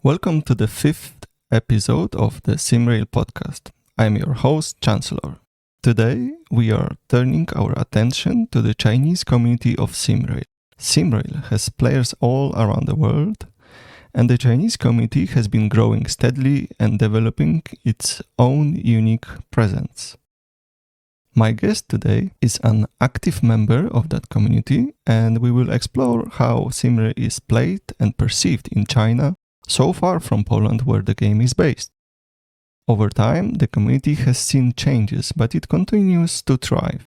Welcome to the fifth episode of the SimRail Podcast. I'm your host, Chancellor. Today, we are turning our attention to the Chinese community of SimRail. SimRail has players all around the world, and the Chinese community has been growing steadily and developing its own unique presence. My guest today is an active member of that community, and we will explore how SimRail is played and perceived in China, so far from Poland where the game is based. Over time, the community has seen changes, but it continues to thrive.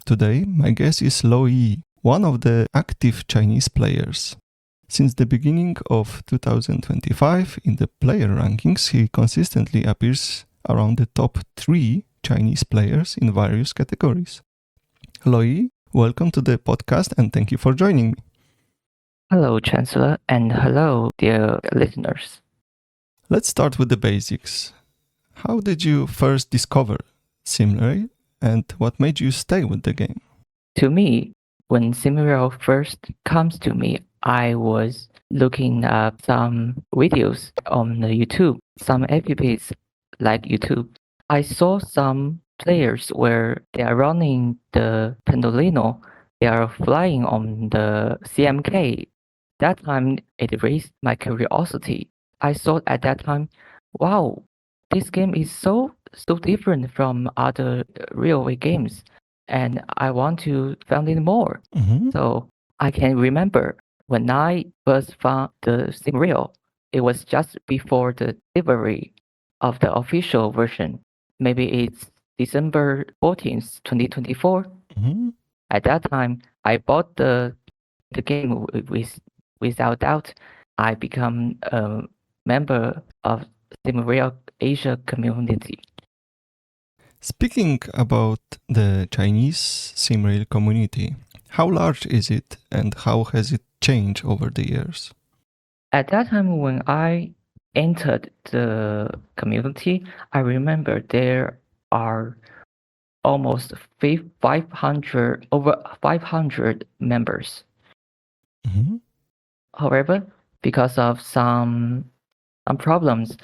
Today, my guest is Loyee, one of the active Chinese players. Since the beginning of 2025, in the player rankings, he consistently appears around the top 3 Chinese players in various categories. Loyee, welcome to the podcast and thank you for joining me. Hello, Chancellor, and hello, dear listeners. Let's start with the basics. How did you first discover SimRail and what made you stay with the game? To me, when SimRail first comes to me, I was looking up some videos on the YouTube, some apps like YouTube. I saw some players where they are running the Pendolino, they are flying on the CMK. That time, it raised my curiosity. I thought at that time, wow, this game is so different from other railway games, and I want to find it more. So I can remember when I first found the SimRail, it was just before the delivery of the official version. Maybe it's December 14th, 2024. At that time, I bought the game without doubt. I become a member of SimRail Asia community. Speaking about the Chinese SimRail community, how large is it and how has it changed over the years? At that time when I entered the community, I remember there are almost 500, over 500 members. However, because of some problems,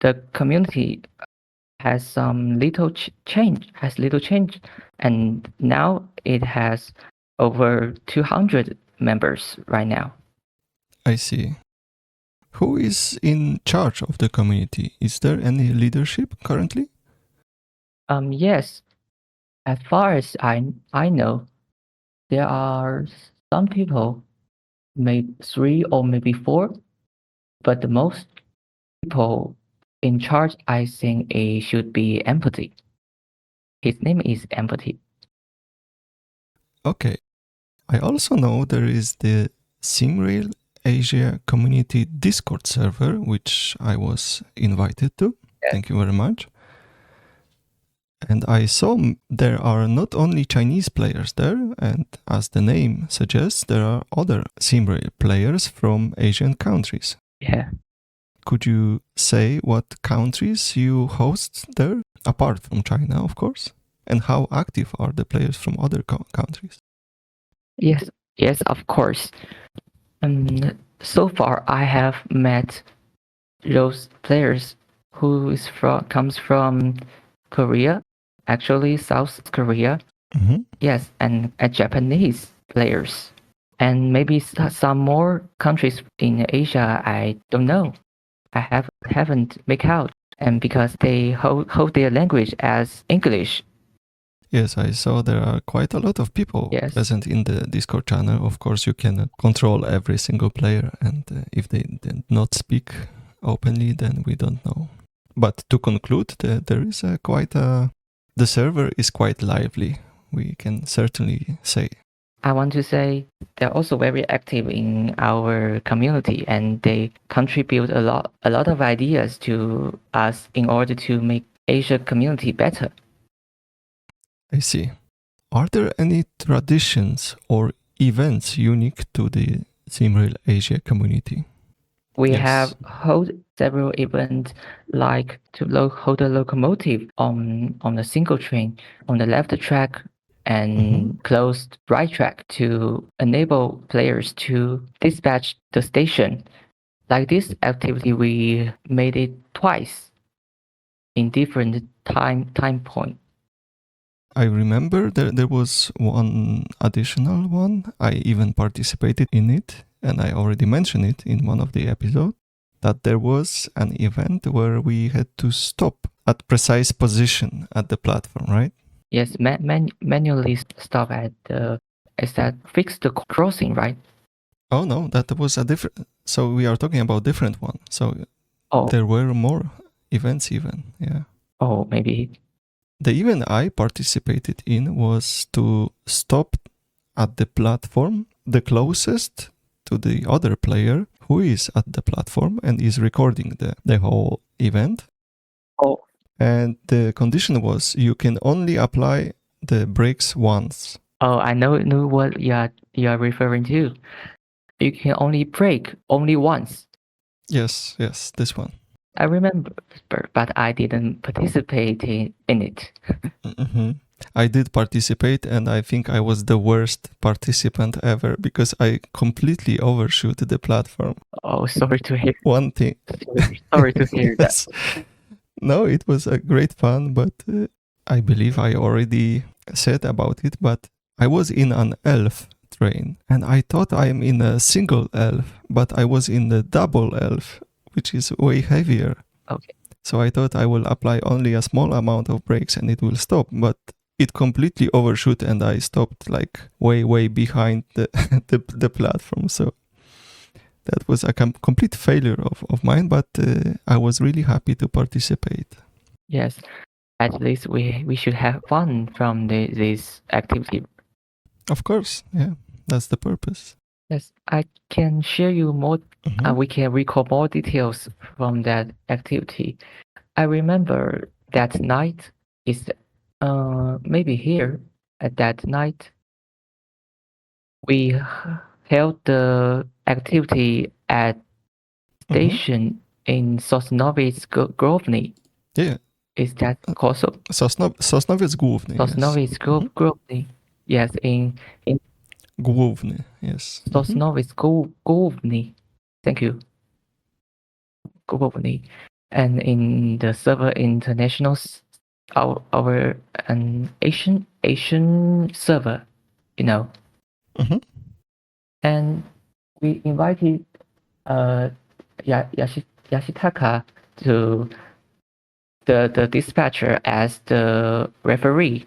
the community has some little change, and now it has over 200 members right now. I see. Who is in charge of the community? Is there any leadership currently? Yes. As far as I know, there are some people, maybe 3 or maybe 4, but the most people in charge, I think it should be Empathy. His name is Empathy. Okay. I also know there is the SimRail Asia community Discord server, which I was invited to. Yes. Thank you very much. And I saw there are not only Chinese players there, and as the name suggests, there are other SimRail players from Asian countries. Yeah. Could you say what countries you host there, apart from China, of course? And how active are the players from other countries? Yes, of course. So far, I have met those players who comes from Korea, actually South Korea. Yes, and Japanese players, and maybe some more countries in Asia. I don't know. I haven't make out, and because they hold their language as English. Yes, I saw there are quite a lot of people present in the Discord channel. Of course, you cannot control every single player, and if they did not speak openly, then we don't know. But to conclude, there is the server is quite lively, we can certainly say. I want to say they're also very active in our community, and they contribute a lot of ideas to us in order to make Asia community better. I see. Are there any traditions or events unique to the SimRail Asia community? We have held several events, like to hold a locomotive on a single train on the left track and closed right track to enable players to dispatch the station Like this activity, we made it twice in different time point. I remember there was one additional one. I even participated in it, and I already mentioned it in one of the episodes, that there was an event where we had to stop at precise position at the platform, right? Yes, manually stop at the is that fix the crossing, right? Oh no, that was a different. So we are talking about different one. So Oh, there were more events even. Yeah. oh, maybe. The event I participated in was to stop at the platform the closest to the other player who is at the platform and is recording the whole event. Oh, And the condition was you can only apply the brakes once. oh, I know what you are referring to. You can only brake only once. Yes, this one. I remember, but I didn't participate in it. Mm-hmm. I did participate, and I think I was the worst participant ever because I completely overshoot the platform. Oh, sorry to hear. One thing. Sorry to hear that. No, it was a great fun, but I believe I already said about it, but I was in an elf train, and I thought I am in a single elf, but I was in the double elf, which is way heavier. Okay. So I thought I will apply only a small amount of brakes and it will stop, but it completely overshoot and I stopped like way behind the platform. So that was a complete failure of mine, but I was really happy to participate. Yes, at least we should have fun from this activity. Of course, yeah, that's the purpose. Yes, I can share you more. Mm-hmm. We can recall more details from that activity. I remember that night is maybe here at that night we held the activity at station in Sosnowiec Grovny. Yeah. Is that also Sosnowiec Główny. Sosnowiec Grovny? Yes, in Główny, yes. Sosnowiec Grovny. Thank you. Grovny. And in the server international, our an Asian server, you know. Mm-hmm. And we invited Yashitaka to the dispatcher as the referee.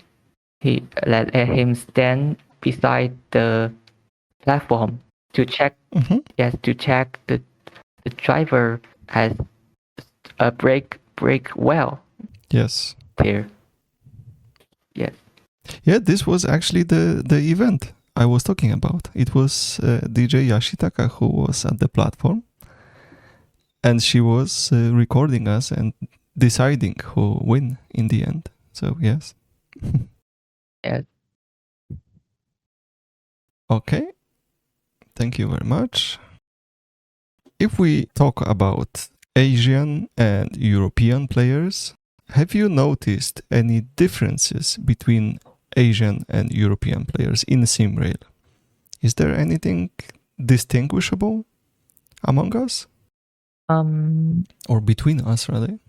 He let him stand beside the platform to check. Mm-hmm. Yes, to check the driver has a brake well. Yes. There. Yes. Yeah, this was actually the event I was talking about. It was DJ Yashitaka who was at the platform, and she was recording us and deciding who win in the end. So yes. Yes. Okay. Thank you very much. If we talk about Asian and European players, have you noticed any differences between Asian and European players in SimRail? Is there anything distinguishable among us? Or between us, rather?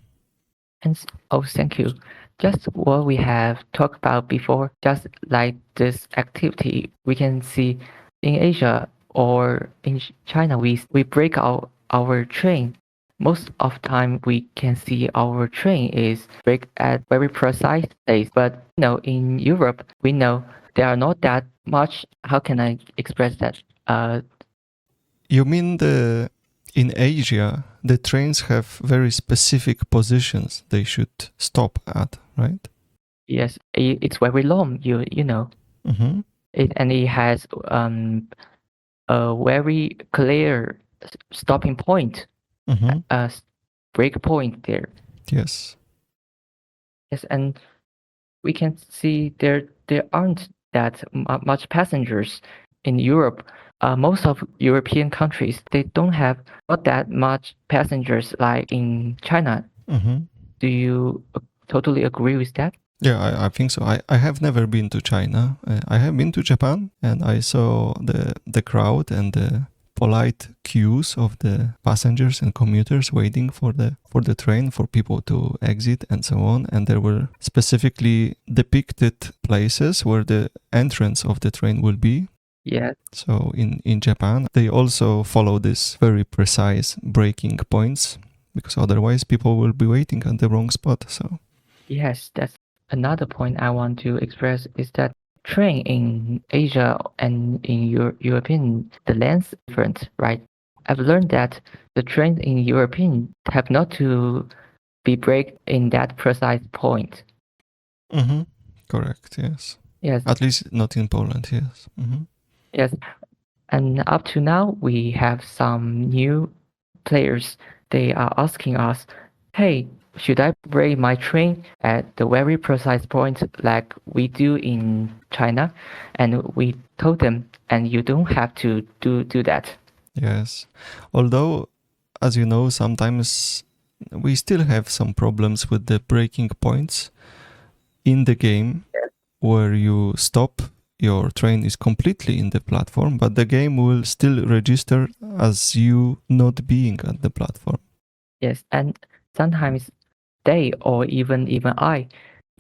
Thank you. Just what we have talked about before, just like this activity, we can see in Asia or in China, we break out our train. Most of the time, we can see our train is break at very precise place. But in Europe, we know there are not that much. How can I express that? You mean in Asia, the trains have very specific positions they should stop at, right? Yes, it's very long. You know. Mm-hmm. It has a very clear stopping point, break point there. Yes. Yes, and we can see there aren't that much passengers in Europe. Most of European countries, they don't have not that much passengers like in China. Do you totally agree with that? Yeah, I think so. I have never been to China. I have been to Japan, and I saw the crowd and the polite queues of the passengers and commuters waiting for the train for people to exit and so on. And there were specifically depicted places where the entrance of the train will be. Yes. So in Japan, they also follow this very precise braking points, because otherwise people will be waiting at the wrong spot. So Yes, that's another point I want to express is that train in Asia and in European, the length is different, right? I've learned that the trains in European have not to be braked in that precise point. Correct, yes. Yes. At least not in Poland, yes. Yes. And up to now, we have some new players. They are asking us, hey, should I brake my train at the very precise point like we do in China? And we told them, and you don't have to do that. Yes. Although, as you know, sometimes we still have some problems with the braking points in the game where you stop, your train is completely in the platform, but the game will still register as you not being at the platform. Yes, and sometimes they or even I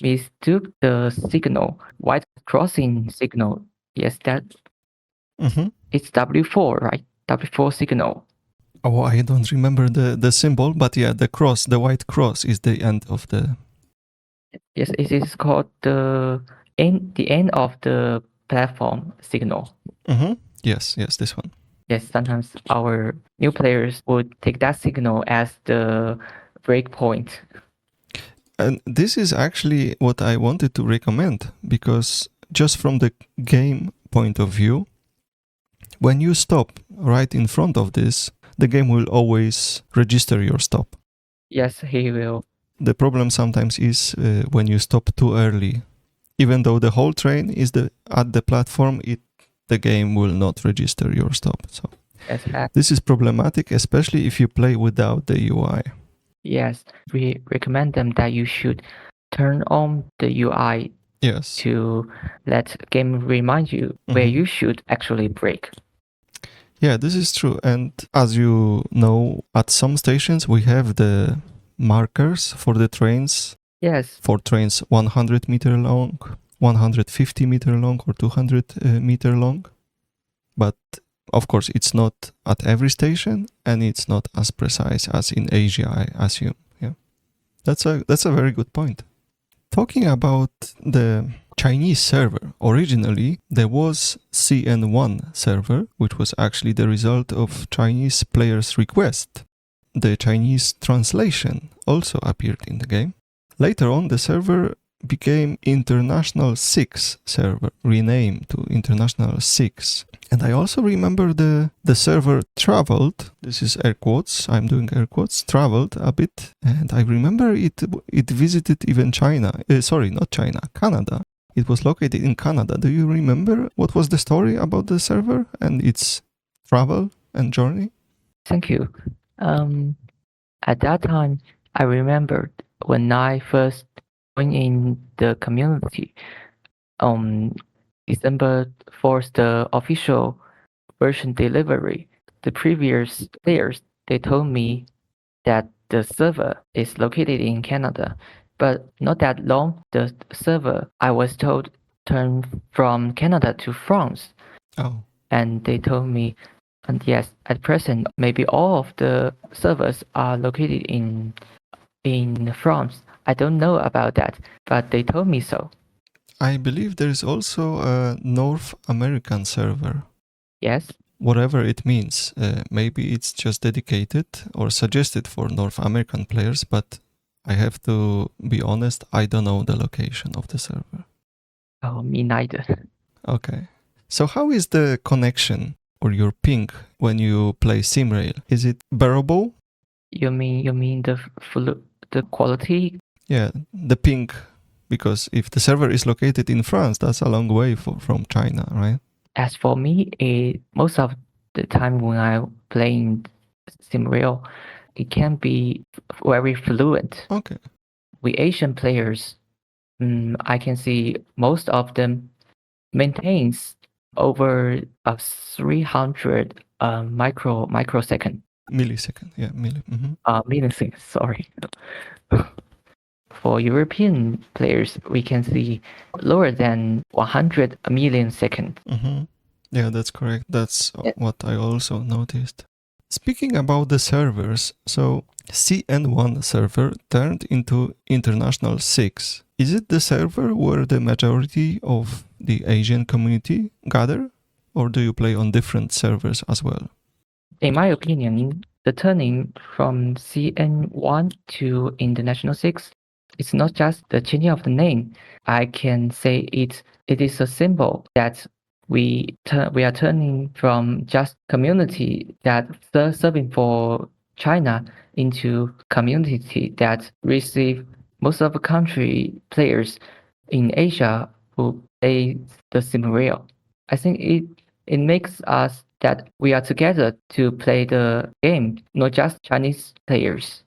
mistook the signal, white crossing signal. Yes, that it's W4, right? W4 signal. Oh, I don't remember the symbol, but yeah, the cross, the white cross is the end of the... Yes, it is called the end of the platform signal. Yes, this one. Yes, sometimes our new players would take that signal as the break point. And this is actually what I wanted to recommend, because just from the game point of view, when you stop right in front of this, the game will always register your stop. Yes, he will. The problem sometimes is when you stop too early. Even though the whole train is at the platform, the game will not register your stop. So yes, this is problematic, especially if you play without the UI. Yes, we recommend them that you should turn on the UI. Yes. To let game remind you where you should actually brake. Yeah, this is true. And as you know, at some stations we have the markers for the trains. Yes. For trains 100 meter long, 150 meter long, or 200 meter long. But of course, it's not at every station, and it's not as precise as in Asia, I assume. Yeah, that's a very good point. Talking about the Chinese server, originally there was CN1 server, which was actually the result of Chinese players' request. The Chinese translation also appeared in the game. Later on, the server became International 6 server, renamed to International 6. And I also remember the server traveled, this is air quotes, I'm doing air quotes, traveled a bit. And I remember it visited even China, not China, Canada. It was located in Canada. Do you remember what was the story about the server and its travel and journey? Thank you. At that time, I remembered when I first joined in the community, December 4th, the official version delivery, the previous players, they told me that the server is located in Canada, but not that long, the server, I was told, turned from Canada to France. Oh. And they told me, and yes, at present, maybe all of the servers are located in France. I don't know about that, but they told me so. I believe there is also a North American server. Yes. Whatever it means. Maybe it's just dedicated or suggested for North American players, but I have to be honest, I don't know the location of the server. Oh, me neither. Okay. So how is the connection or your ping when you play SimRail? Is it bearable? You mean the quality? Yeah, the ping, because if the server is located in France, that's a long way from China, right? As for me, most of the time when I'm playing SimRail, it can be very fluent. Okay. We Asian players, I can see most of them maintains over 300 microsecond. Millisecond, yeah, Millisecond, sorry. For European players, we can see lower than 100 million seconds. Yeah, that's correct. That's Yeah. what I also noticed. Speaking about the servers, so CN1 server turned into International 6. Is it the server where the majority of the Asian community gather? Or do you play on different servers as well? In my opinion, the turning from CN1 to International 6, it's not just the changing of the name. I can say it is a symbol that we are turning from just community that serving for China into community that receive most of the country players in Asia who play the SimRail. I think it makes us that we are together to play the game, not just Chinese players.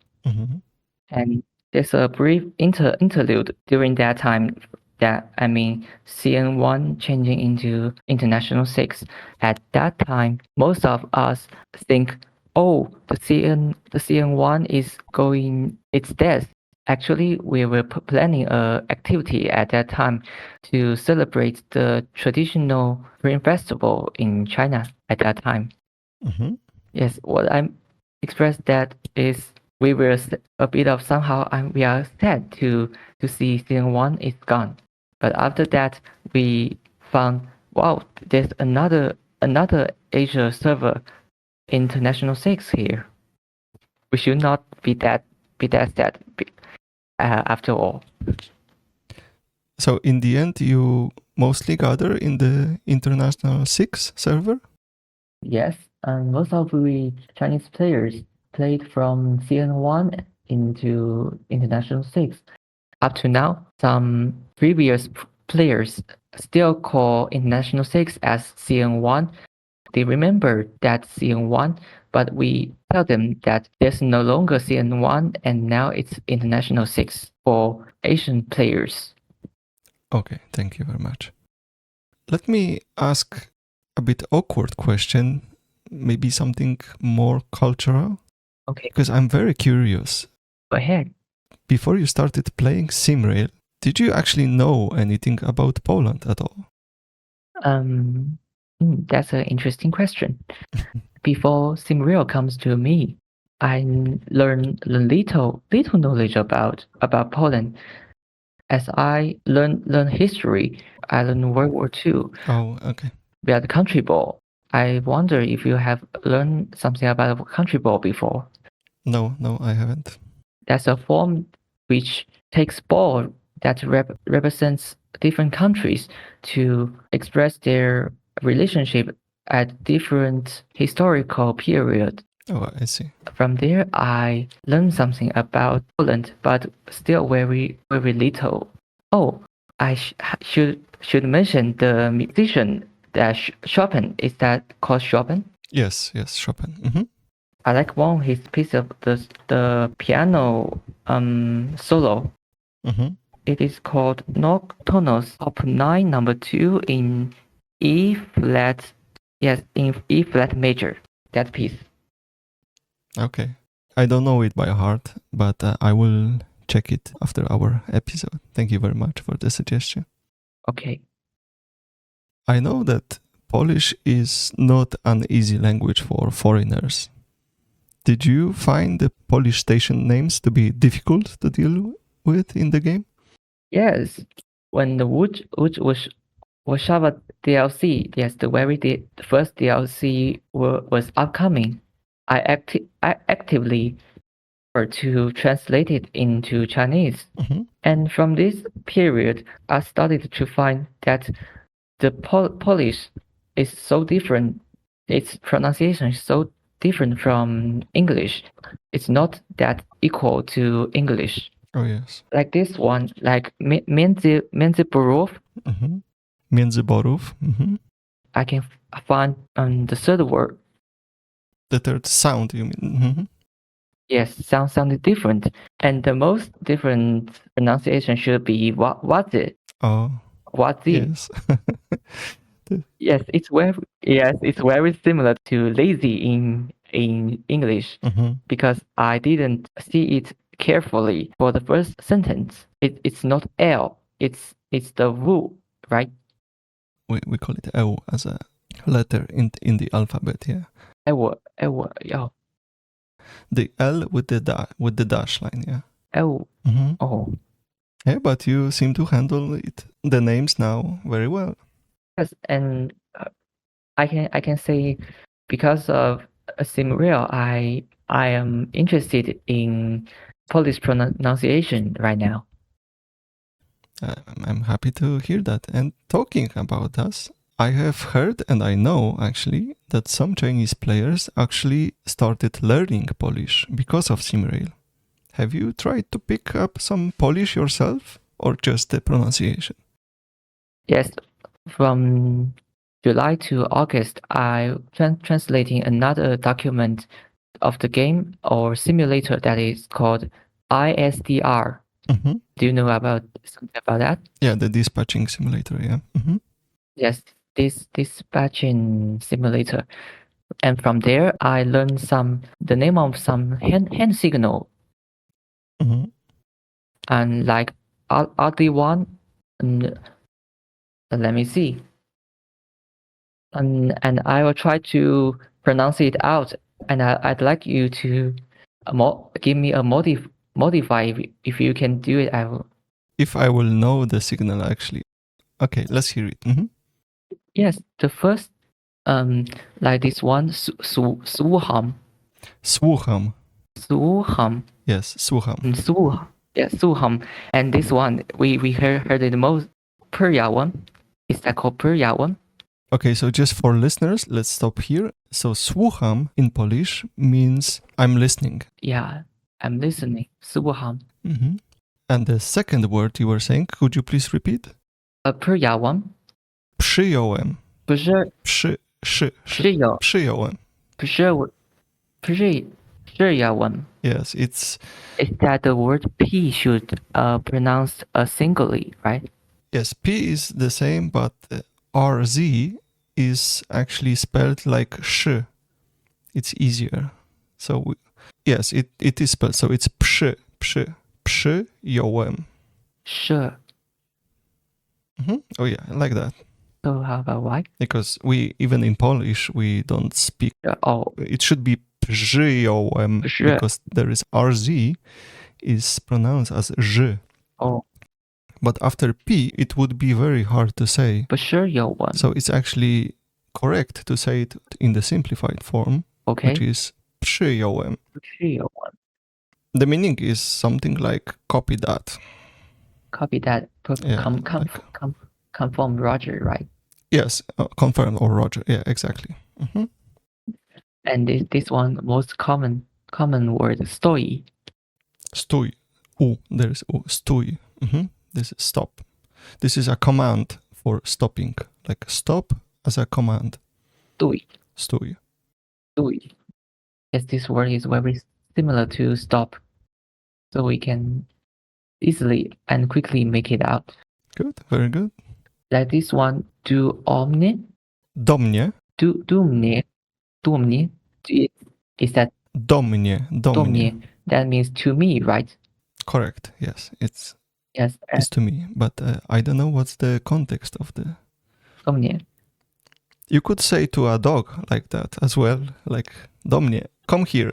And there's a brief interlude during that time that CN1 changing into International 6. At that time, most of us think, oh, the CN1 is going its death. Actually, we were planning a activity at that time to celebrate the traditional Spring Festival in China at that time. Yes, what I'm expressed that is we were a bit of somehow we are sad to see season 1 is gone. But after that, we found, wow, there's another Asia server, International 6 here. We should not be that sad after all. So in the end, you mostly gather in the International 6 server? Yes, and most of the Chinese players played from CN1 into International 6. Up to now, some previous players still call International 6 as CN1. They remember that CN1, but we tell them that there's no longer CN1 and now it's International 6 for Asian players. Okay, thank you very much. Let me ask a bit awkward question, maybe something more cultural. Okay. Because I'm very curious. Go ahead. Before you started playing SimRail, did you actually know anything about Poland at all? That's an interesting question. Before SimRail comes to me, I learned little knowledge about Poland. As I learn history, I learned World War II. Oh, okay. We had country ball. I wonder if you have learned something about country ball before. No, I haven't. That's a form which takes ball that represents different countries to express their relationship at different historical period. Oh, I see. From there, I learned something about Poland, but still very little. Oh, I should mention the musician that Chopin. Is that called Chopin? Yes, Chopin. Mm-hmm. I like one of his piece of the piano solo. Mm-hmm. It is called Nocturnos Op 9 number 2 in E flat. Yes, in E flat major. That piece. Okay. I don't know it by heart, but I will check it after our episode. Thank you very much for the suggestion. Okay. I know that Polish is not an easy language for foreigners. Did you find the Polish station names to be difficult to deal with in the game? Yes. When the Wood Warszawa DLC, yes, the first DLC was upcoming, I actively to translate it into Chinese. Mm-hmm. And from this period, I started to find that the Polish is so different. Its pronunciation is so different from English. It's not that equal to English. Oh, yes. Like this one, like Międzyborów. Mm-hmm. Międzyborów. Mm-hmm. I can find the third word. The third sound, you mean? Mm-hmm. Yes, sounded different. And the most different pronunciation should be what's it? Oh. What's it? Yes. Yes, it's very similar to lazy in English because I didn't see it carefully for the first sentence. It's not L, it's the V, right? We call it L as a letter in the alphabet, yeah. L, yeah. The L with the dash line, yeah. L. Oh. Yeah, but you seem to handle the names now very well. Yes, and I can say because of SimRail, I am interested in Polish pronunciation right now. I'm happy to hear that. And talking about us, I have heard and I know actually that some Chinese players actually started learning Polish because of SimRail. Have you tried to pick up some Polish yourself or just the pronunciation? Yes, from July to August, I translating another document of the game or simulator that is called ISDR. Do you know about something about that? Yeah, the dispatching simulator, yeah. Yes, this dispatching simulator. And from there, I learned the name of some hand signal. And like RD1, and let me see. And I will try to pronounce it out. And I'd like you to give me a modify if you can do it. I will. If I will know the signal actually. Okay, let's hear it. Yes, the first like this one, słucham. Słucham. Słucham. Yes, słucham. Yes, słucham. And this one, we heard it most Perya one. Is that called Perya one? Okay, so just for listeners, let's stop here. So słucham in Polish means I'm listening. Yeah, I'm listening. Słucham. And the second word you were saying, could you please repeat? Perya one. Przyjąłem. Przyjąłem. Przyjąłem. Yes, it's... Is that the word P should pronounce singly, right? Yes, P is the same, but RZ is actually spelled like sh. It's easier. So, yes, it is spelled. So it's przyjąłem. Sure. Oh yeah, I like that. So how about why? Because even in Polish, we don't speak. It should be przyjąłem because there is RZ is pronounced as ż. But after P, it would be very hard to say. Przyjąłem. So it's actually correct to say it in the simplified form, which is przyjąłem. The meaning is something like copy that. Copy that. Confirm Roger, right? Yes, confirm or Roger. Yeah, exactly. And this one most common word, stój. Stój. There's stój. This is stop. This is a command for stopping, like stop as a command. Stój. Yes, this word is very similar to stop, so we can easily and quickly make it out. Good, very good. Like this one, do mnie. Do mnie. Do mnie. Is that do mnie? That means to me, right? Correct. Yes, it's to me, but I don't know what's the context of the. Do mnie. You could say to a dog like that as well, like do mnie, come here.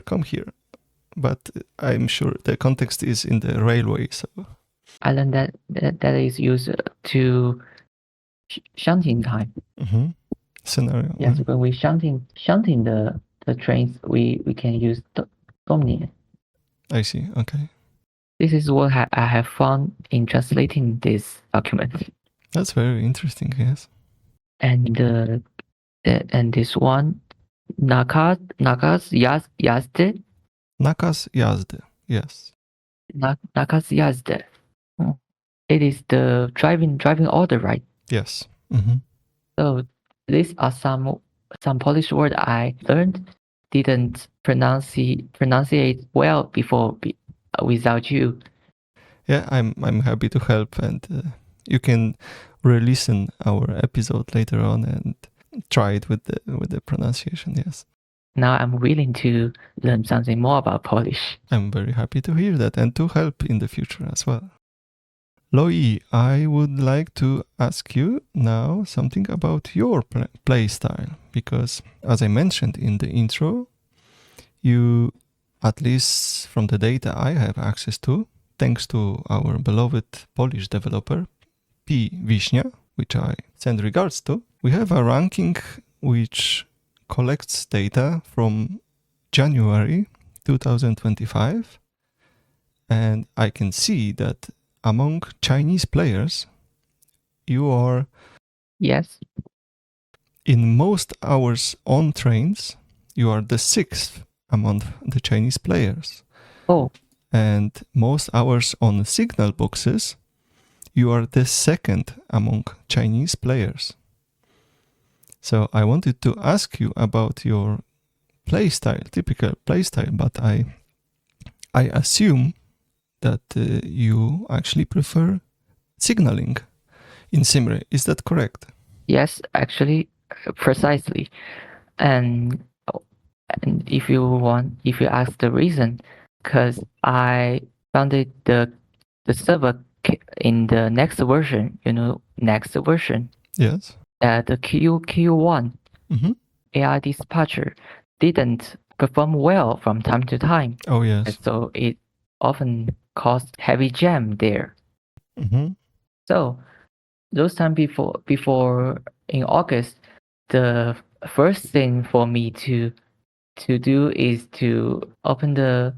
But I'm sure the context is in the railway. So I learned that is used to shunting time. Scenario. Yes, when we shunting the trains, we can use do mnie. I see. Okay. This is what I have found in translating this document. That's very interesting. Yes. And this one, nakaz jazdy. Nakaz jazdy. Yes. Nakaz jazdy. It is the driving order, right? Yes. So these are some Polish word I learned, didn't pronunciate well before without you. Yeah, I'm happy to help, and You can re-listen our episode later on and try it with the pronunciation. Yes. Now I'm willing to learn something more about Polish. I'm very happy to hear that and to help in the future as well. Loyee, I would like to ask you now something about your play style, because as I mentioned in the intro, you, at least from the data I have access to, thanks to our beloved Polish developer, P. Wiśnia, which I send regards to, we have a ranking which collects data from January 2025, and I can see that among Chinese players, you are, Yes. in most hours on trains, you are the 6th among the Chinese players. Oh, And most hours on signal boxes, you are the 2nd among Chinese players. So I wanted to ask you about your playstyle, typical playstyle, but I assume that you actually prefer signaling in SimRail. Is that correct? yes, actually, precisely. And if you ask the reason, because I founded the server in the next version, next version, Yes. the Q1 Mm-hmm. AI dispatcher didn't perform well from time to time. Oh, yes. So it often caused heavy jam there. Mm-hmm. So those time before in August, the first thing for me to do is to open the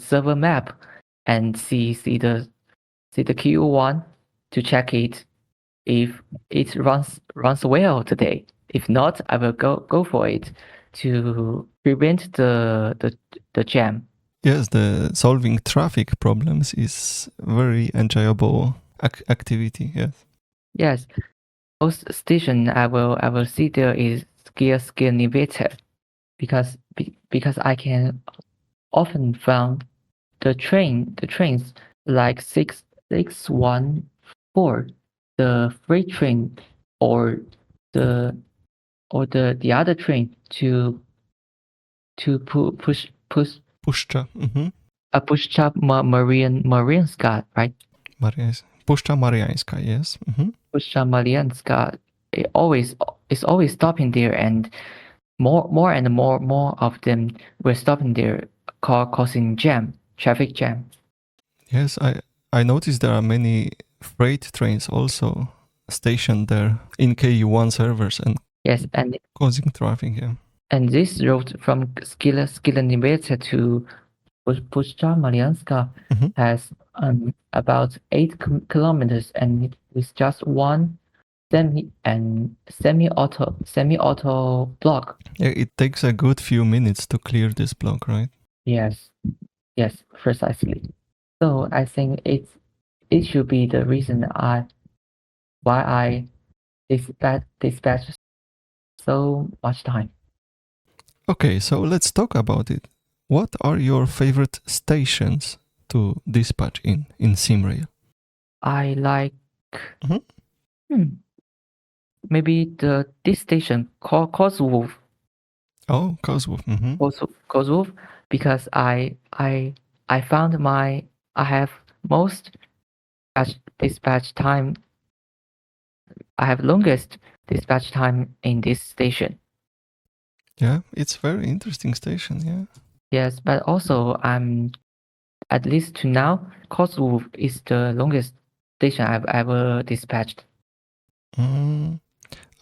server map and see the Q1 to check it if it runs well today. If not, I will go for it to prevent the jam. Yes, the solving traffic problems is very enjoyable activity. Yes. Yes, most station I will see there is skill navigator because I can often find the trains like 614, the freight train or the other train to push Puszcza. Mm-hmm. Puszcza Marianska, right? Puszcza Mariańska, yes. Mm-hmm. Puszcza Marianska. It's always stopping there, and more and more of them were stopping there, causing traffic jam. Yes, I noticed there are many freight trains also stationed there in KU1 servers and Yes, and causing traffic. Yeah. and this route from Skilaniweta to Puszcza Marianska Mm-hmm. has about 8 kilometers, and with just one semi-auto block. Yeah, it takes a good few minutes to clear this block, right? Yes, precisely. So I think it should be the reason why I dispatch so much time. Okay, so let's talk about it. What are your favorite stations to dispatch in SimRail? I like Mhm. Maybe this station called Kozłów. Oh, Kozłów. Mm-hmm. Kozłów, because I found I have most dispatch time. I have longest dispatch time in this station. Yeah, it's very interesting station. Yeah. Yes, but also at least to now, Kozłów is the longest station I've ever dispatched.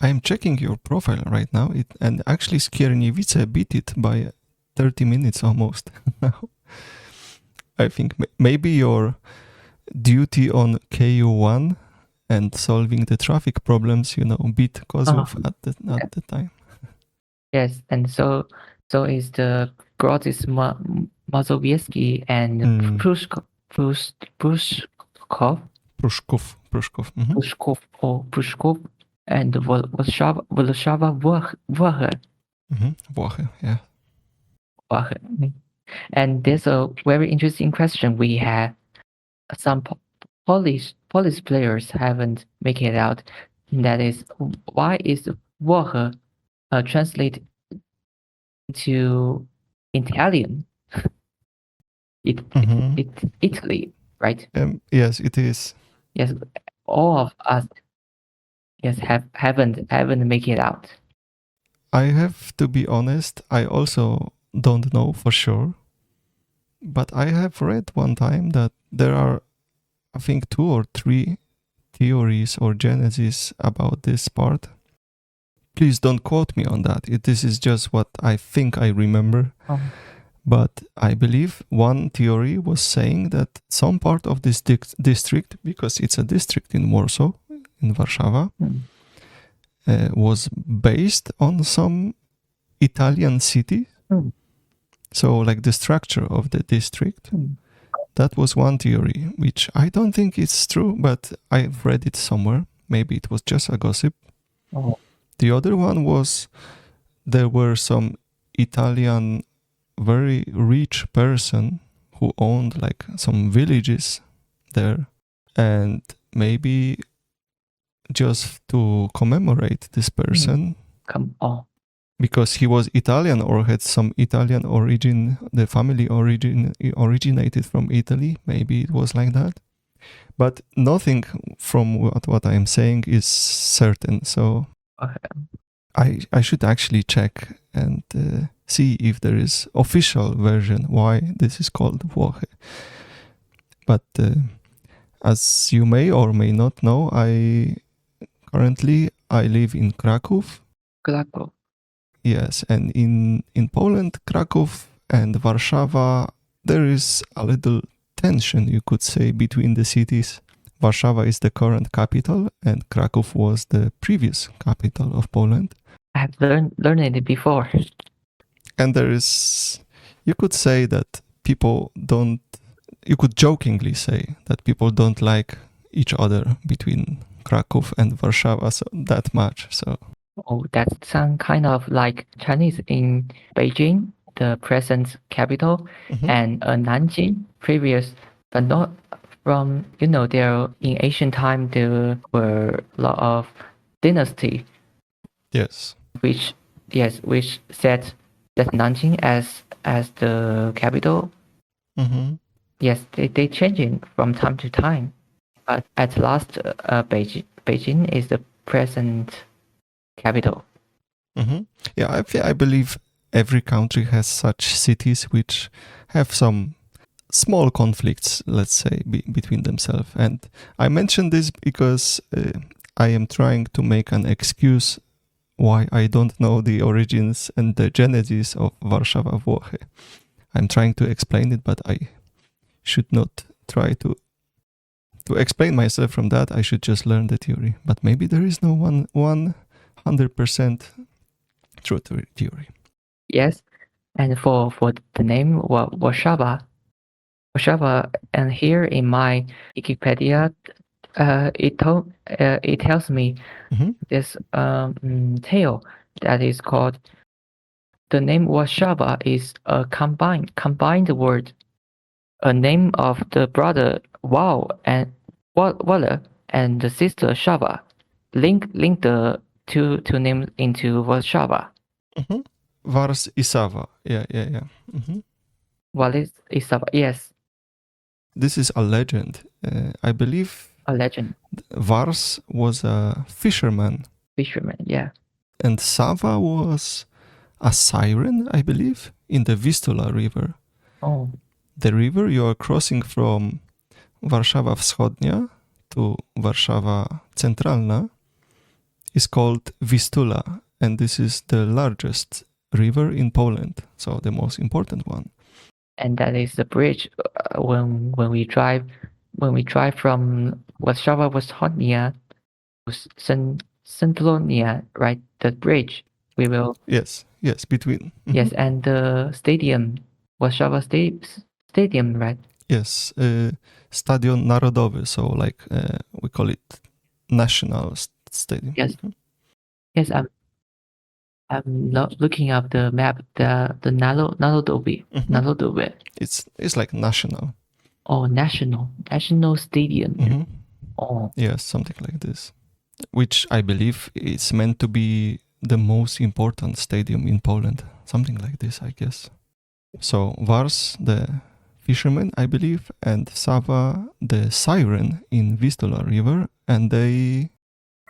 I'm checking your profile right now, and actually Skierniewice beat it by 30 minutes almost now. I think maybe your duty on KU1 and solving the traffic problems, beat Kozłów at the time. Yes, and so is the Grodzic Mazowiecki and Prushkov. Pruszków. Mm-hmm. Prushkov and Warszawa Włochy. Włochy, yeah. And there's a very interesting question. We have some Polish players haven't make it out. That is, why is Woche translate into Italian? Mhm. It Italy, right? Yes, it is. Yes, all of us yes haven't make it out. I have to be honest, I also don't know for sure, but I have read one time that there are, I think, 2 or 3 theories or genesis about this part. Please don't quote me on that. This is just what I think I remember. Oh. But I believe one theory was saying that some part of this district, because it's a district in Warsaw, in Warszawa, was based on some Italian city. So, like the structure of the district. That was one theory, which I don't think it's true, but I've read it somewhere. Maybe it was just a gossip. Oh. The other one was there were some Italian very rich person who owned like some villages there, and maybe just to commemorate this person, Come on. because he was Italian or had some Italian origin, the family originated from Italy, maybe it was like that. But nothing from what I'm saying is certain, so I should actually check and see if there is official version why this is called Włochy. But as you may or may not know, I live in Kraków. Kraków. Yes, and in Poland, Kraków and Warszawa, there is a little tension, you could say, between the cities. Warszawa is the current capital, and Kraków was the previous capital of Poland. I've learned it before. And there is, you could say that you could jokingly say that people don't like each other between Kraków and Warszawa that much. So. Oh, that sounds kind of like Chinese in Beijing, the present capital, and Nanjing, previous, but not from, there in ancient time there were a lot of dynasty. Yes. Which set that Nanjing as the capital. Yes, they changing from time to time, but at last, Beijing is the present capital. Yeah, I believe every country has such cities which have some small conflicts, let's say, between themselves. And I mention this because I am trying to make an excuse why I don't know the origins and the genesis of Warszawa Włochy. I'm trying to explain it, but I should not try to explain myself from that. I should just learn the theory. But maybe there is no 100% true theory. Yes, and for the name Warszawa, and here in my Wikipedia, it tells me this tale that is called, the name Warszawa is a combined word, a name of the brother and Waller and the sister Shava. Link the two names into Warszawa. Wars Isawa. Yeah. Walis Isawa. Yes. This is a legend. I believe a legend. Wars was a fisherman. Yeah. And Sava was a siren, I believe, in the Vistula River. Oh. The river you are crossing from Warszawa Wschodnia to Warszawa Centralna is called Vistula, and this is the largest river in Poland, so the most important one. And that is the bridge when we drive from Warszawa Wschodnia to Centralnia, right? The bridge we will. Yes, between. Yes, and the stadium, Warszawa Stadium, right? Yes, Stadion Narodowy, so like we call it national stadium. Yes, yes. I'm not looking up the map. The Narodowy. Narodowy. It's like national. Oh, national stadium. Mm-hmm. Oh, Yes, something like this, which I believe is meant to be the most important stadium in Poland. Something like this, I guess. So Vars, the fisherman, I believe, and Sava, the siren in Vistula River, and they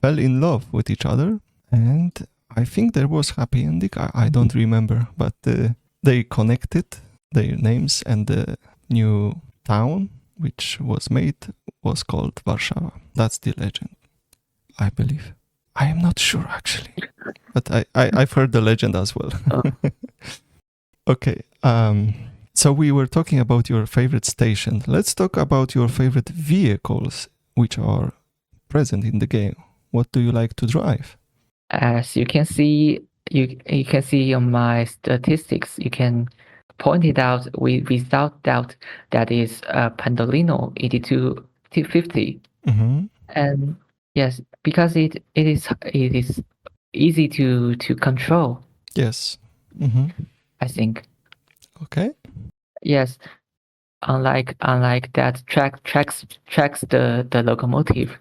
fell in love with each other. And I think there was happy ending. I don't remember, but they connected their names, and the new town which was made was called Warsaw. That's the legend, I believe. I am not sure actually, but I've heard the legend as well. Okay. So we were talking about your favorite station. Let's talk about your favorite vehicles which are present in the game. What do you like to drive? as you can see, you can see on my statistics, you can point it out without doubt that is Pendolino 8250. Mm-hmm. And yes, because it is easy to control, Yes. Mm-hmm. I think. Okay. Yes, unlike that tracks the locomotive.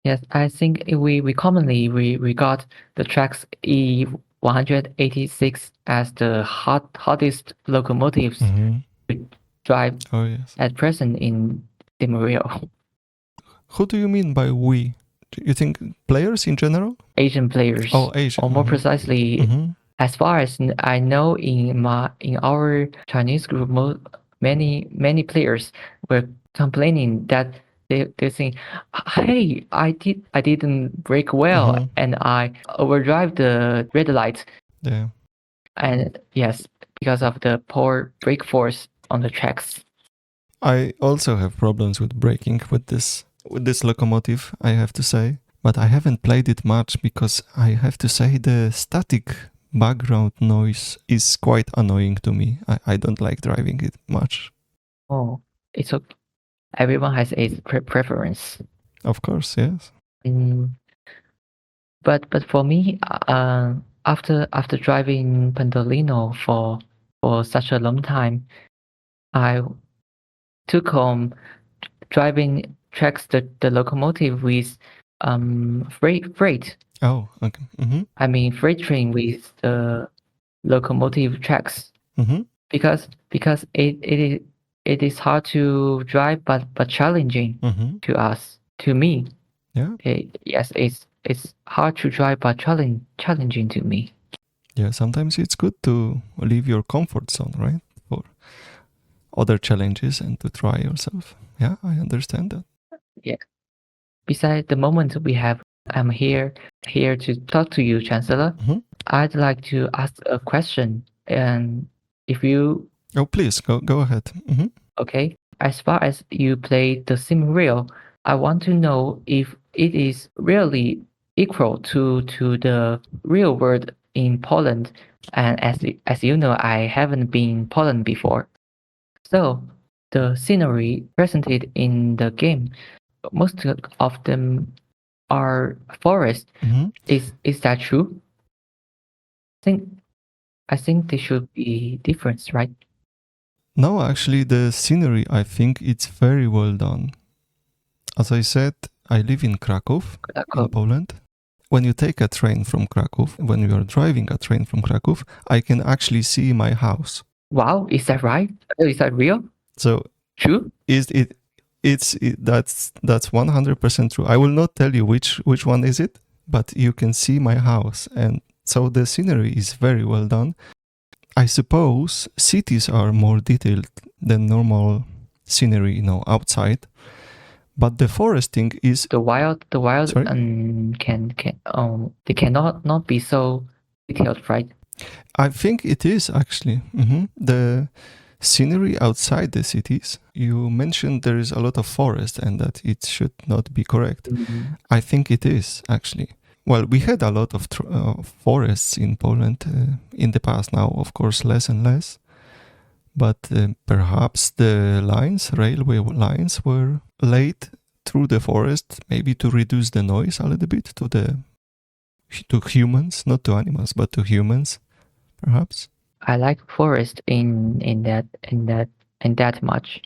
Yes, I think we commonly regard the tracks E186 as the hottest locomotives Mm-hmm. to drive Oh yes. at present in SimRail. Who do you mean by we? Do you think players in general? Asian players, Oh, Asia. or more Mm-hmm. precisely, Mm-hmm. as far as I know, in our Chinese group, many players were complaining that they think, hey, I didn't brake well, Mm-hmm. and I overdrive the red light, Yeah. and yes, because of the poor brake force on the tracks. I also have problems with braking with this locomotive, I have to say. But I haven't played it much because I have to say the static background noise is quite annoying to me. I don't like driving it much. Oh, it's okay. Everyone has a preference. Of course, yes. Mm, but for me, after driving Pendolino for such a long time, I took home driving tracks the locomotive with freight. Oh, okay. Mm-hmm. I mean freight train with the locomotive tracks, Mm-hmm. because it is hard to drive but challenging Mm-hmm. to me. Yeah. Yes, it's hard to drive but challenging to me. Yeah, sometimes it's good to leave your comfort zone, right? For other challenges and to try yourself. Yeah, I understand that. Yeah. Besides the moment we have, I'm here to talk to you, Chancellor. Mm-hmm. I'd like to ask a question, and if you Oh, please go ahead. Mm-hmm. okay, as far as you play the SimRail, I want to know if it is really equal to the real world in Poland. And as you know, I haven't been in Poland before. So the scenery presented in the game, most of them are forest. Mm-hmm. Is that true? Think I think they should be different, right? No, actually, the scenery, I think it's very well done. As I said, I live in Krakow, in Poland. When you take a train from Krakow, when you are driving a train from Krakow, I can actually see my house. Wow, is that right? Is that real? So True? that's 100% true. I will not tell you which one is it, but you can see my house, and so the scenery is very well done. I suppose cities are more detailed than normal scenery, outside. But the foresting is The wild Sorry? can they cannot not be so detailed, right? I think it is actually. The scenery outside the cities. You mentioned there is a lot of forest and that it should not be correct. I think it is actually. Well, we had a lot of forests in Poland in the past. Now, of course, less and less. But perhaps the railway lines, were laid through the forest, maybe to reduce the noise a little bit to humans, not to animals, but to humans, perhaps. I like forest in that much.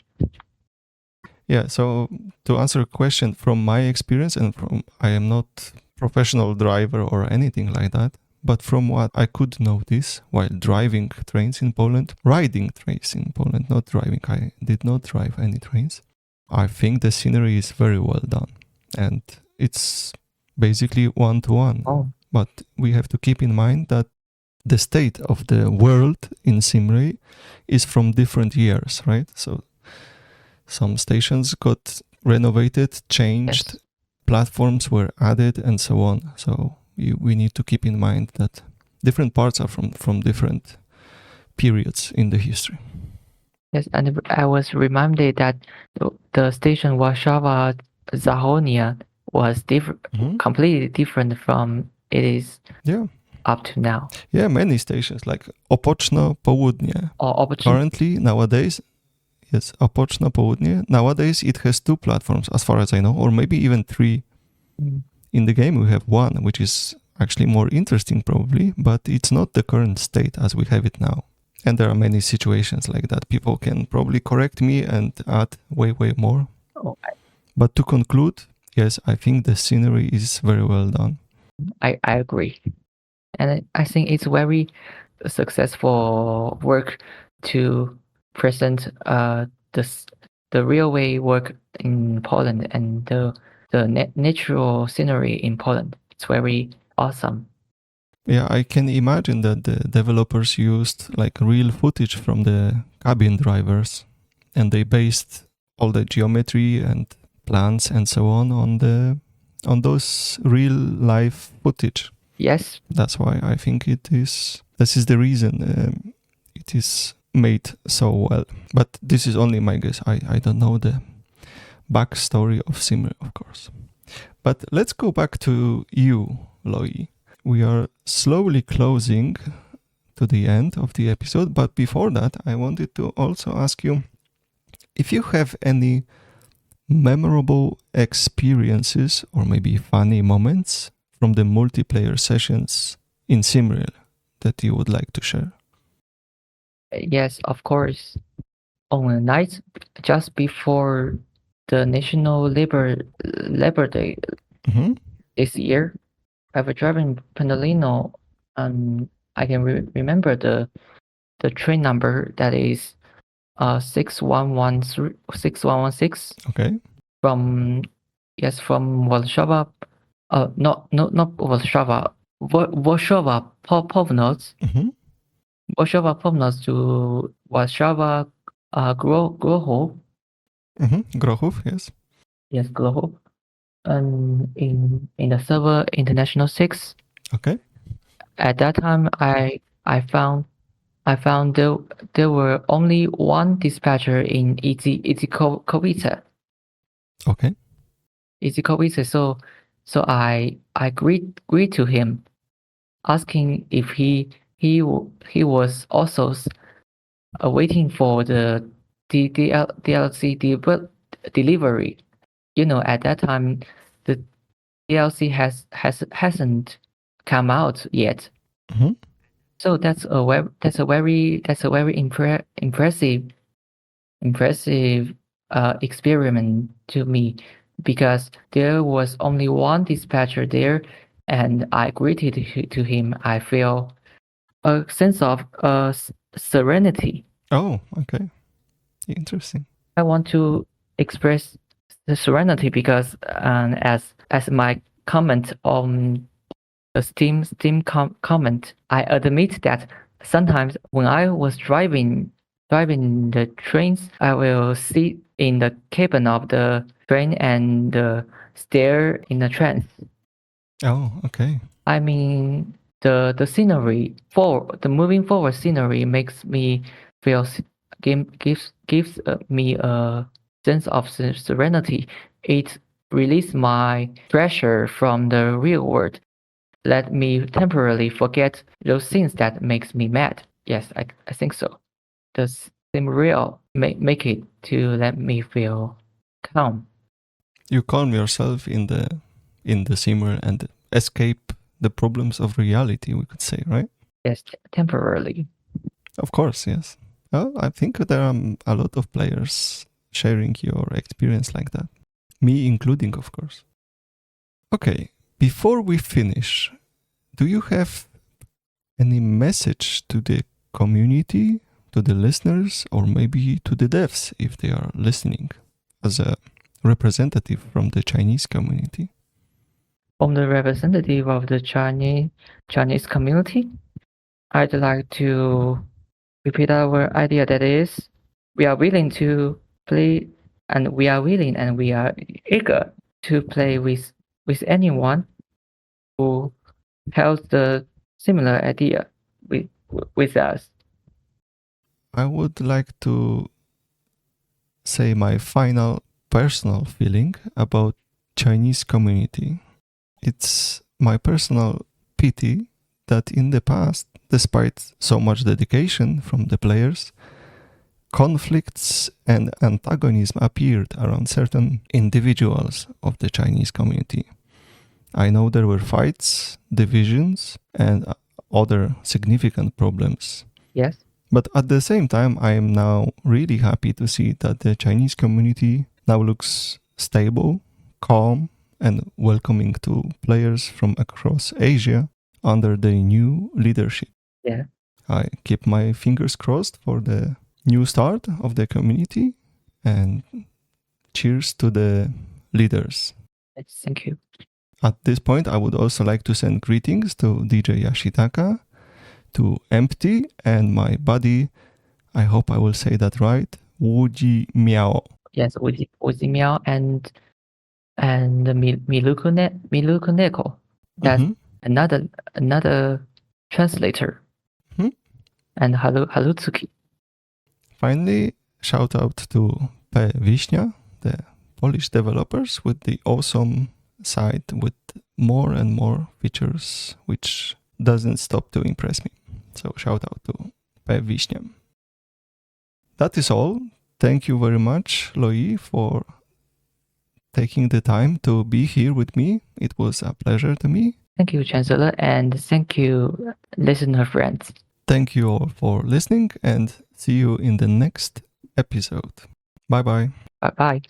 Yeah, so to answer a question from my experience, and I am not professional driver or anything like that, but from what I could notice while driving trains in Poland, riding trains in Poland, not driving, I did not drive any trains. I think the scenery is very well done, and it's basically one-to-one. Oh, But we have to keep in mind that the state of the world in SimRail is from different years, right? So some stations got renovated, changed, yes. platforms were added, and so on. So we need to keep in mind that different parts are from different periods in the history. Yes, and I was reminded that the station Warszawa Zahonia was completely different from it is Yeah. up to now. Yeah, many stations like Opoczno Południe. Or opportunity. Currently, nowadays, yes, Opoczno Południe. Nowadays, it has 2 platforms, as far as I know, or maybe even 3. In the game, we have 1, which is actually more interesting probably, but it's not the current state as we have it now. And there are many situations like that. People can probably correct me and add way more. Oh, But to conclude, yes, I think the scenery is very well done. I agree. And I think it's very successful work to present the railway work in Poland and the natural scenery in Poland. It's very awesome. Yeah, I can imagine that the developers used like real footage from the cabin drivers, and they based all the geometry and plans and so on those real life footage. Yes. That's why I think this is the reason it is made so well. But this is only my guess. I don't know the backstory of SimRail, of course. But let's go back to you, Loyee. We are slowly closing to the end of the episode, but before that, I wanted to also ask you if you have any memorable experiences or maybe funny moments from the multiplayer sessions in SimRail that you would like to share. Yes, of course. On a night just before the National Labor Day this year, I was driving Pendolino, and I can remember the train number that is 6116 Okay. from Warszawa, not Warszawa, Warszawa Pownoc, Warszawa Pownoc to Warszawa Grochów. Grochów, yes. Yes, Grochów. And in the server International 6. Okay. At that time, I found there were only one dispatcher in Izikowice. Okay. Izikowice. So I agreed to him, asking if he was also waiting for the DLC delivery. You know, at that time, the DLC hasn't come out yet. So that's a very impressive experiment to me, because there was only one dispatcher there, and I greeted to him. I feel a sense of serenity. Oh, okay. Interesting. I want to express the serenity because as my comment on the Steam comment, I admit that sometimes when I was driving the trains, I will sit in the cabin of the train and stare in the trance. Oh, okay. I mean, the scenery the moving forward scenery makes me feel gives me a sense of serenity. It releases my pressure from the real world. Let me temporarily forget those things that makes me mad. Yes, I think so. The SimRail make it to let me feel calm. You calm yourself in the SimRail and escape the problems of reality, we could say, right? Yes, temporarily. Of course, yes. Well, I think there are a lot of players sharing your experience like that. Me including, of course. Okay, before we finish, do you have any message to the community, to the listeners, or maybe to the devs if they are listening as a representative from the Chinese community? From the representative of the Chinese community, I'd like to repeat our idea that is, we are willing to play and we are willing and we are eager to play with anyone who has the similar idea with us. I would like to say my final personal feeling about Chinese community. It's my personal pity that in the past, despite so much dedication from the players, conflicts and antagonism appeared around certain individuals of the Chinese community. I know there were fights, divisions, and other significant problems. Yes. But at the same time, I am now really happy to see that the Chinese community now looks stable, calm, and welcoming to players from across Asia under the new leadership. Yeah. I keep my fingers crossed for the new start of the community, and cheers to the leaders. Yes, thank you. At this point, I would also like to send greetings to DJ Yashitaka, to Empty, and my buddy, I hope I will say that right, Wuji Miao. Yes, Uzi Miao and Miluku Neko. That's another translator. And Halutsuki. Finally, shout out to P. Wiśnia, the Polish developers with the awesome site with more and more features, which doesn't stop to impress me. So shout out to P. Wiśnia. That is all. Thank you very much, Loyee, for taking the time to be here with me. It was a pleasure to me. Thank you, Chancellor, and thank you, listener friends. Thank you all for listening, and see you in the next episode. Bye-bye. Bye-bye.